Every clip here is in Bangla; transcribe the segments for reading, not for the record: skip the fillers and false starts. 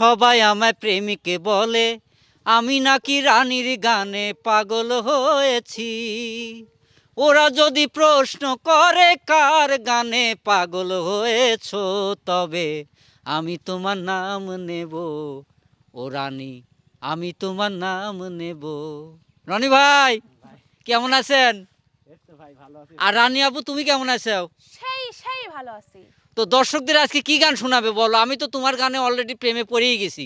সবাই আমায় প্রেমিকে বলে, আমি নাকি রানীর গানে পাগল হয়েছি। ওরা যদি প্রশ্ন করে কার গানে পাগল হয়েছো, তবে আমি তোমার নাম নেব ও রানী, আমি তোমার নাম নেব। রনি ভাই কেমন আছেন? আর রানী আপু তুমি কেমন আছো? সেই সেই ভালো আছি। তো দর্শকদের আজকে কি গান শোনাবে বলো? আমি তো তোমার গানে অলরেডি প্রেমে পড়েই গেছি।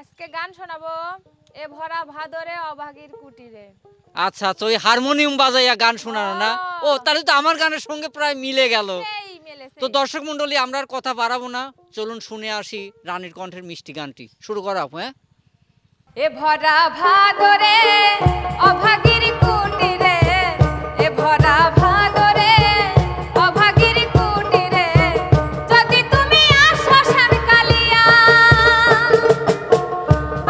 আজকে গান শোনাবো এ ভরা ভাদরে অভাগীর কুটিরে। আচ্ছা আচ্ছা, ওই হারমোনিয়াম বাজাইয়া গান শোনানো না? ও তাহলে তো আমার গানের সঙ্গে প্রায় মিলে গেল। সেই মিলেছে। তো দর্শক মন্ডলী, আমরা আর কথা বাড়াবো না, চলুন শুনে আসি রানীর কণ্ঠের মিষ্টি গানটি। শুরু করা হোক। হ্যাঁ, এ ভরা ভাদরে অভাগীর কুটিরে, এ ভরা ভাদরে অভাগীর কুটিরে, যদি তুমি আসো শ্যামকালিয়া,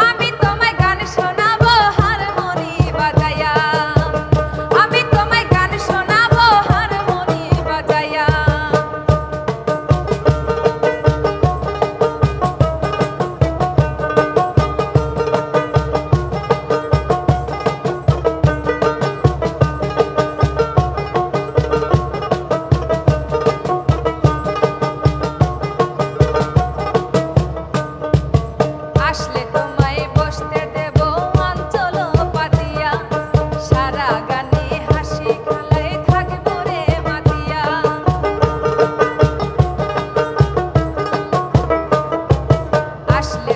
আমি তোমায় গান শোনাবো হারমোনি বাজাইয়া, আমি তোমায় গান শোনাবো হারমোনি বাজাইয়া। আসলে তোমায় বসতে দেব অঞ্চল পাতিয়া, সারা গানে হাসি খেলায় থাকবো রে মাতিয়া। আসলে